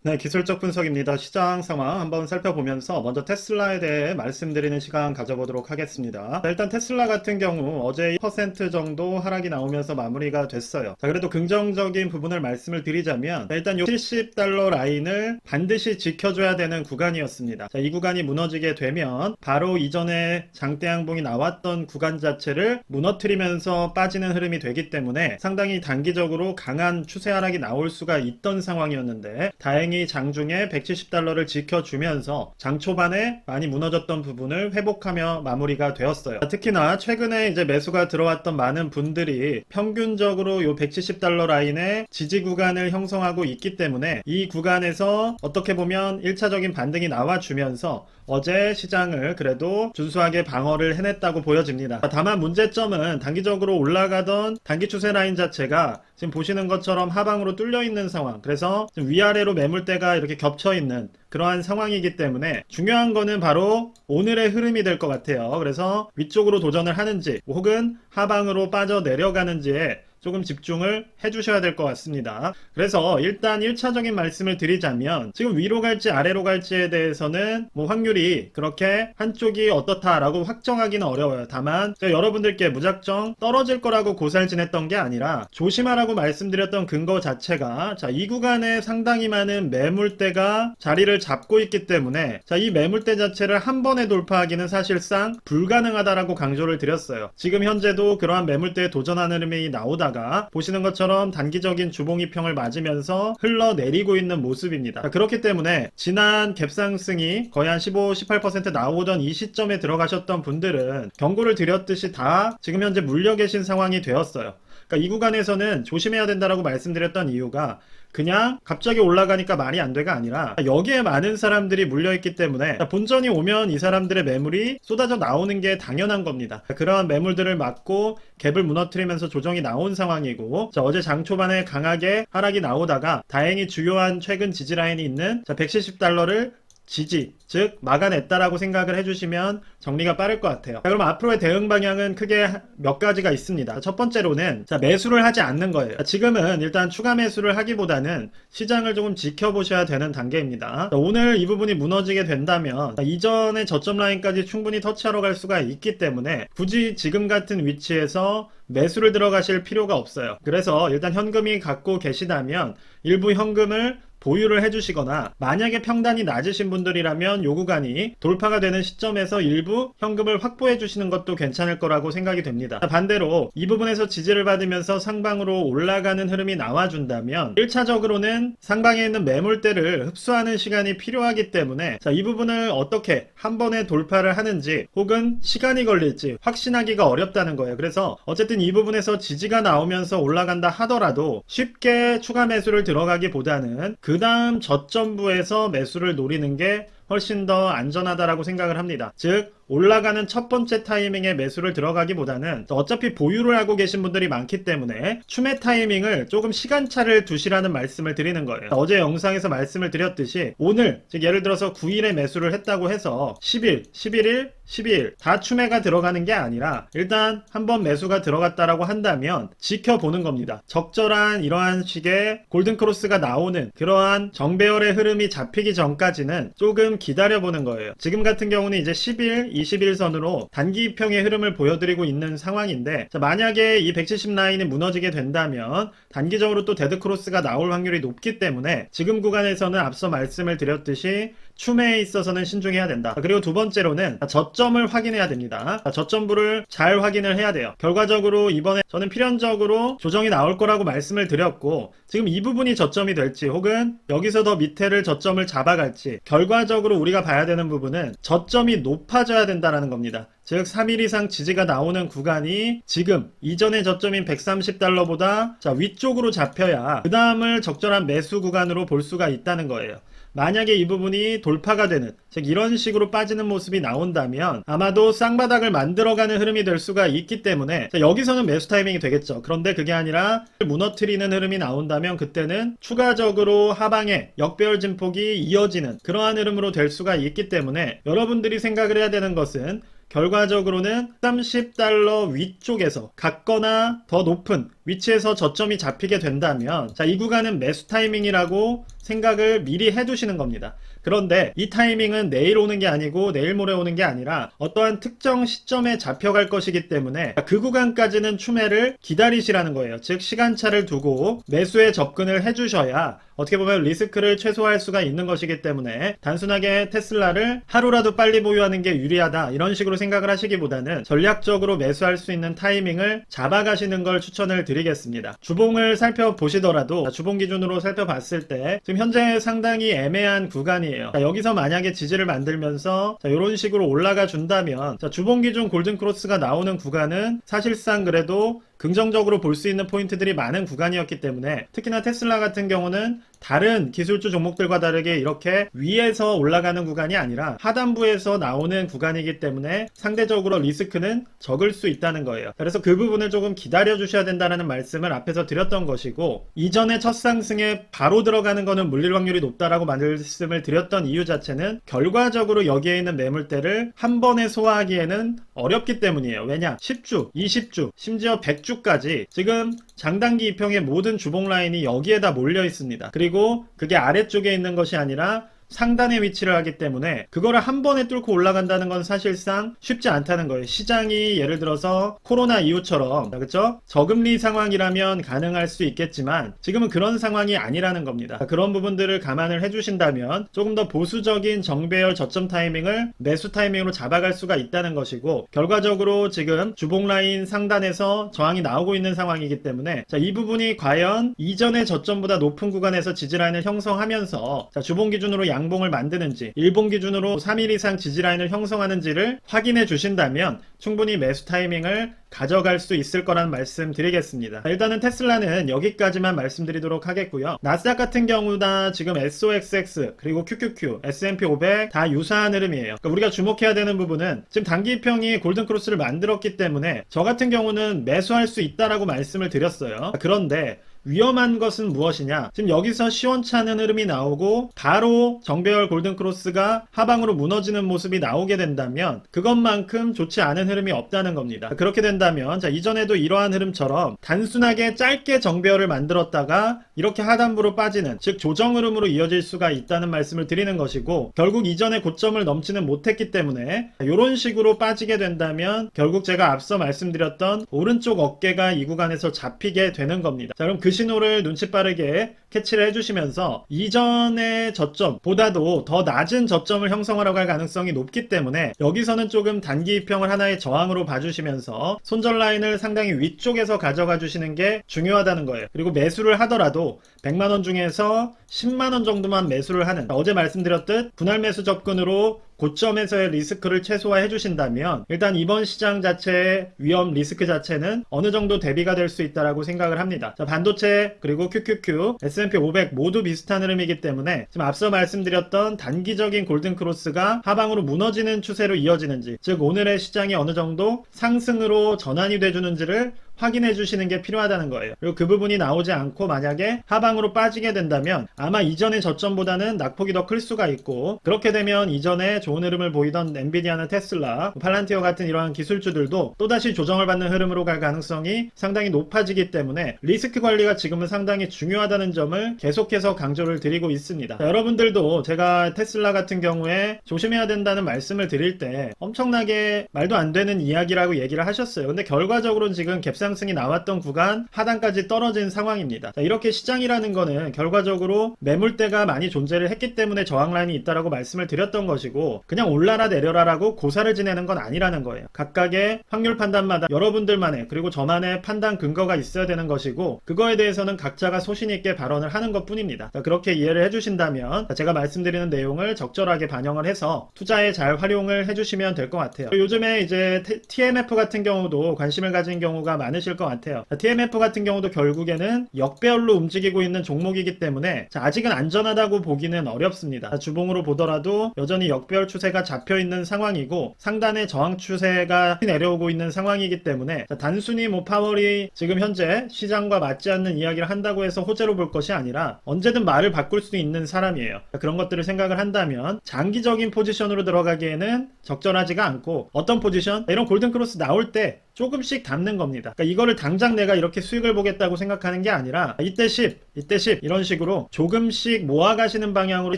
네, 기술적 분석입니다. 시장 상황 한번 살펴보면서 먼저 테슬라에 대해 말씀드리는 시간 가져보도록 하겠습니다. 자, 일단 테슬라 같은 경우 어제 2% 정도 하락이 나오면서 마무리가 됐어요. 자, 그래도 긍정적인 부분을 말씀을 드리자면 일단 이 70달러 라인을 반드시 지켜줘야 되는 구간이었습니다. 자, 이 구간이 무너지게 되면 바로 이전에 장대 양봉이 나왔던 구간 자체를 무너뜨리면서 빠지는 흐름이 되기 때문에 상당히 단기적으로 강한 추세 하락이 나올 수가 있던 상황이었는데 다행히 장중에 170달러를 지켜주면서 장 초반에 많이 무너졌던 부분을 회복하며 마무리가 되었어요. 특히나 최근에 이제 매수가 들어왔던 많은 분들이 평균적으로 이 170달러 라인의 지지 구간을 형성하고 있기 때문에 이 구간에서 어떻게 보면 1차적인 반등이 나와주면서 어제 시장을 그래도 준수하게 방어를 해냈다고 보여집니다. 다만 문제점은 단기적으로 올라가던 단기 추세 라인 자체가 지금 보시는 것처럼 하방으로 뚫려 있는 상황, 그래서 지금 위아래로 매물대가 이렇게 겹쳐 있는 그러한 상황이기 때문에 중요한 거는 바로 오늘의 흐름이 될 것 같아요. 그래서 위쪽으로 도전을 하는지 혹은 하방으로 빠져 내려가는지에 조금 집중을 해주셔야 될 것 같습니다. 그래서 일단 1차적인 말씀을 드리자면 지금 위로 갈지 아래로 갈지에 대해서는 확률이 그렇게 한쪽이 어떻다라고 확정하기는 어려워요. 다만 제가 여러분들께 무작정 떨어질 거라고 고살진했던 게 아니라 조심하라고 말씀드렸던 근거 자체가 이 구간에 상당히 많은 매물대가 자리를 잡고 있기 때문에 이 매물대 자체를 한 번에 돌파하기는 사실상 불가능하다라고 강조를 드렸어요. 지금 현재도 그러한 매물대에 도전하는 흐름이 나오다 보시는 것처럼 단기적인 주봉이평을 맞으면서 흘러내리고 있는 모습입니다. 그렇기 때문에 지난 갭상승이 거의 한 15, 18% 나오던 이 시점에 들어가셨던 분들은 경고를 드렸듯이 다 지금 현재 물려 계신 상황이 되었어요. 그러니까 이 구간에서는 조심해야 된다라고 말씀드렸던 이유가 그냥 갑자기 올라가니까 말이 안 돼가 아니라 여기에 많은 사람들이 물려있기 때문에 본전이 오면 이 사람들의 매물이 쏟아져 나오는 게 당연한 겁니다. 그러한 매물들을 막고 갭을 무너뜨리면서 조정이 나온 상황이고 어제 장 초반에 강하게 하락이 나오다가 다행히 주요한 최근 지지라인이 있는 170달러를 지지, 즉 막아냈다라고 생각을 해주시면 정리가 빠를 것 같아요. 그럼 앞으로의 대응 방향은 크게 몇 가지가 있습니다. 첫 번째로는 매수를 하지 않는 거예요. 지금은 일단 추가 매수를 하기보다는 시장을 조금 지켜보셔야 되는 단계입니다. 오늘 이 부분이 무너지게 된다면 이전의 저점 라인까지 충분히 터치하러 갈 수가 있기 때문에 굳이 지금 같은 위치에서 매수를 들어가실 필요가 없어요. 그래서 일단 현금이 갖고 계시다면 일부 현금을 보유를 해주시거나 만약에 평단이 낮으신 분들이라면 요 구간이 돌파가 되는 시점에서 일부 현금을 확보해 주시는 것도 괜찮을 거라고 생각이 됩니다. 반대로 이 부분에서 지지를 받으면서 상방으로 올라가는 흐름이 나와준다면 1차적으로는 상방에 있는 매물대를 흡수하는 시간이 필요하기 때문에 이 부분을 어떻게 한 번에 돌파를 하는지 혹은 시간이 걸릴지 확신하기가 어렵다는 거예요. 그래서 어쨌든 이 부분에서 지지가 나오면서 올라간다 하더라도 쉽게 추가 매수를 들어가기보다는 그 다음 저점부에서 매수를 노리는 게 훨씬 더 안전하다라고 생각을 합니다. 즉 올라가는 첫 번째 타이밍에 매수를 들어가기보다는 어차피 보유를 하고 계신 분들이 많기 때문에 추매 타이밍을 조금 시간차를 두시라는 말씀을 드리는 거예요. 어제 영상에서 말씀을 드렸듯이 오늘 즉 예를 들어서 9일에 매수를 했다고 해서 10일, 11일, 12일 다 추매가 들어가는 게 아니라 일단 한번 매수가 들어갔다라고 한다면 지켜보는 겁니다. 적절한 이러한 식의 골든크로스가 나오는 그러한 정배열의 흐름이 잡히기 전까지는 조금 기다려보는 거예요. 지금 같은 경우는 이제 10일, 20일 선으로 단기평의 흐름을 보여드리고 있는 상황인데 만약에 이 170 라인이 무너지게 된다면 단기적으로 또 데드크로스가 나올 확률이 높기 때문에 지금 구간에서는 앞서 말씀을 드렸듯이 추매에 있어서는 신중해야 된다. 그리고 두 번째로는 저점을 확인해야 됩니다. 저점부를 잘 확인을 해야 돼요. 결과적으로 이번에 저는 필연적으로 조정이 나올 거라고 말씀을 드렸고 지금 이 부분이 저점이 될지 혹은 여기서 더 밑에를 저점을 잡아갈지 결과적으로 우리가 봐야 되는 부분은 저점이 높아져야 된다는 겁니다. 즉 3일 이상 지지가 나오는 구간이 지금 이전의 저점인 130달러보다 위쪽으로 잡혀야 그 다음을 적절한 매수 구간으로 볼 수가 있다는 거예요. 만약에 이 부분이 돌파가 되는 즉 이런 식으로 빠지는 모습이 나온다면 아마도 쌍바닥을 만들어가는 흐름이 될 수가 있기 때문에 여기서는 매수 타이밍이 되겠죠. 그런데 그게 아니라 무너뜨리는 흐름이 나온다면 그때는 추가적으로 하방에 역배열 진폭이 이어지는 그러한 흐름으로 될 수가 있기 때문에 여러분들이 생각을 해야 되는 것은 결과적으로는 30달러 위쪽에서 같거나 더 높은 위치에서 저점이 잡히게 된다면 자, 이 구간은 매수 타이밍이라고 생각을 미리 해두시는 겁니다. 그런데 이 타이밍은 내일 오는 게 아니고 내일 모레 오는 게 아니라 어떠한 특정 시점에 잡혀갈 것이기 때문에 그 구간까지는 추매를 기다리시라는 거예요. 즉 시간차를 두고 매수에 접근을 해주셔야 어떻게 보면 리스크를 최소화할 수가 있는 것이기 때문에 단순하게 테슬라를 하루라도 빨리 보유하는 게 유리하다 이런 식으로 생각을 하시기보다는 전략적으로 매수할 수 있는 타이밍을 잡아가시는 걸 추천을 드리겠습니다. 주봉을 살펴보시더라도 주봉 기준으로 살펴봤을 때 지금 현재 상당히 애매한 구간이에요. 자, 여기서 만약에 지지를 만들면서 이런 식으로 올라가 준다면 주봉 기준 골든크로스가 나오는 구간은 사실상 그래도 긍정적으로 볼 수 있는 포인트들이 많은 구간이었기 때문에 특히나 테슬라 같은 경우는 다른 기술주 종목들과 다르게 이렇게 위에서 올라가는 구간이 아니라 하단부에서 나오는 구간이기 때문에 상대적으로 리스크는 적을 수 있다는 거예요. 그래서 그 부분을 조금 기다려 주셔야 된다는 말씀을 앞에서 드렸던 것이고, 이전에 첫 상승에 바로 들어가는 거는 물릴 확률이 높다라고 말씀을 드렸던 이유 자체는 결과적으로 여기에 있는 매물대를 한 번에 소화하기에는 어렵기 때문이에요. 왜냐? 10주, 20주, 심지어 100주까지 지금 장단기 이평의 모든 주봉 라인이 여기에다 몰려 있습니다. 그리고 그게 아래쪽에 있는 것이 아니라 상단에 위치를 하기 때문에 그거를 한 번에 뚫고 올라간다는 건 사실상 쉽지 않다는 거예요. 시장이 예를 들어서 코로나 이후처럼 그렇죠? 저금리 상황이라면 가능할 수 있겠지만 지금은 그런 상황이 아니라는 겁니다. 그런 부분들을 감안을 해주신다면 조금 더 보수적인 정배열 저점 타이밍을 매수 타이밍으로 잡아갈 수가 있다는 것이고, 결과적으로 지금 주봉 라인 상단에서 저항이 나오고 있는 상황이기 때문에 이 부분이 과연 이전의 저점보다 높은 구간에서 지지라인을 형성하면서 주봉 기준으로 양봉을 만드는지, 일봉 기준으로 3일 이상 지지라인을 형성하는지를 확인해 주신다면 충분히 매수 타이밍을 가져갈 수 있을 거라는 말씀 드리겠습니다. 일단은 테슬라는 여기까지만 말씀드리도록 하겠고요. 나스닥 같은 경우나 지금 SOXX 그리고 QQQ, S&P 500 다 유사한 흐름이에요. 그러니까 우리가 주목해야 되는 부분은 지금 단기평이 골든크로스를 만들었기 때문에 저 같은 경우는 매수할 수 있다라고 말씀을 드렸어요. 그런데 위험한 것은 무엇이냐? 지금 여기서 시원찮은 흐름이 나오고 바로 정배열 골든크로스가 하방으로 무너지는 모습이 나오게 된다면 그것만큼 좋지 않은 흐름이 없다는 겁니다. 그렇게 된다면 이전에도 이러한 흐름처럼 단순하게 짧게 정배열을 만들었다가 이렇게 하단부로 빠지는, 즉 조정 흐름으로 이어질 수가 있다는 말씀을 드리는 것이고, 결국 이전의 고점을 넘지는 못했기 때문에 이런 식으로 빠지게 된다면 결국 제가 앞서 말씀드렸던 오른쪽 어깨가 이 구간에서 잡히게 되는 겁니다. 자, 그럼 그 신호를 눈치 빠르게 캐치를 해주시면서 이전의 저점보다도 더 낮은 저점을 형성하려고 할 가능성이 높기 때문에 여기서는 조금 단기 이평을 하나의 저항으로 봐주시면서 손절 라인을 상당히 위쪽에서 가져가 주시는 게 중요하다는 거예요. 그리고 매수를 하더라도 100만원 중에서 10만원 정도만 매수를 하는, 어제 말씀드렸듯 분할 매수 접근으로 고점에서의 리스크를 최소화해 주신다면 일단 이번 시장 자체의 위험 리스크 자체는 어느 정도 대비가 될 수 있다라고 생각을 합니다. 자, 반도체 그리고 QQQ, S&P 500 모두 비슷한 흐름이기 때문에 지금 앞서 말씀드렸던 단기적인 골든크로스가 하방으로 무너지는 추세로 이어지는지, 즉 오늘의 시장이 어느 정도 상승으로 전환이 돼주는지를 확인해 주시는 게 필요하다는 거예요. 그리고 그 부분이 나오지 않고 만약에 하방으로 빠지게 된다면 아마 이전의 저점보다는 낙폭이 더 클 수가 있고, 그렇게 되면 이전에 좋은 흐름을 보이던 엔비디아나 테슬라, 팔란티어 같은 이러한 기술주들도 또다시 조정을 받는 흐름으로 갈 가능성이 상당히 높아지기 때문에 리스크 관리가 지금은 상당히 중요하다는 점을 계속해서 강조를 드리고 있습니다. 자, 여러분들도 제가 테슬라 같은 경우에 조심해야 된다는 말씀을 드릴 때 엄청나게 말도 안 되는 이야기라고 얘기를 하셨어요. 근데 결과적으로는 지금 갭상승이 나왔던 구간 하단까지 떨어진 상황입니다. 자, 이렇게 시장이라는 거는 결과적으로 매물대가 많이 존재를 했기 때문에 저항 라인이 있다라고 말씀을 드렸던 것이고, 그냥 올라라 내려라라고 고사를 지내는 건 아니라는 거예요. 각각의 확률 판단마다 여러분들만의 그리고 저만의 판단 근거가 있어야 되는 것이고, 그거에 대해서는 각자가 소신 있게 발언을 하는 것 뿐입니다. 자, 그렇게 이해를 해주신다면 제가 말씀드리는 내용을 적절하게 반영을 해서 투자에 잘 활용을 해주시면 될 것 같아요. 요즘에 이제 TMF 같은 경우도 관심을 가진 경우가 많으실 것 같아요. 자, TMF 같은 경우도 결국에는 역배열로 움직이고 있는 종목이기 때문에 아직은 안전하다고 보기는 어렵습니다. 주봉으로 보더라도 여전히 역배열 추세가 잡혀있는 상황이고 상단의 저항 추세가 내려오고 있는 상황이기 때문에 단순히 파월이 지금 현재 시장과 맞지 않는 이야기를 한다고 해서 호재로 볼 것이 아니라 언제든 말을 바꿀 수 있는 사람이에요. 그런 것들을 생각을 한다면 장기적인 포지션으로 들어가기에는 적절하지가 않고, 어떤 포지션? 이런 골든크로스 나올 때 조금씩 담는 겁니다. 그러니까 이거를 당장 내가 이렇게 수익을 보겠다고 생각하는 게 아니라 이때 10, 이때 10 이런 식으로 조금씩 모아가시는 방향으로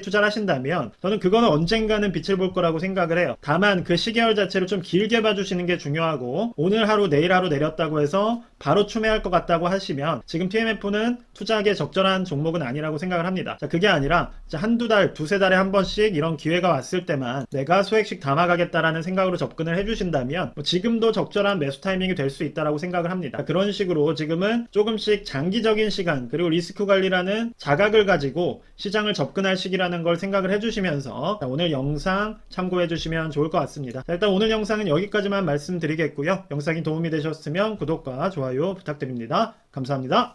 투자를 하신다면 저는 그거는 언젠가는 빛을 볼 거라고 생각을 해요. 다만 그 시계열 자체를 좀 길게 봐주시는 게 중요하고 오늘 하루 내일 하루 내렸다고 해서 바로 추매할 것 같다고 하시면 지금 TMF는 투자하기에 적절한 종목은 아니라고 생각을 합니다. 자, 그게 아니라 한두 달, 두세 달에 한 번씩 이런 기회가 왔을 때만 내가 소액씩 담아가겠다라는 생각으로 접근을 해주신다면 지금도 적절한 매수 타이밍이 될 수 있다라고 생각을 합니다. 그런 식으로 지금은 조금씩 장기적인 시간 그리고 리스크 관리라는 자각을 가지고 시장을 접근할 시기라는 걸 생각을 해주시면서 오늘 영상 참고해 주시면 좋을 것 같습니다. 자, 일단 오늘 영상은 여기까지만 말씀드리겠고요. 영상이 도움이 되셨으면 구독과 좋아요 부탁드립니다. 감사합니다.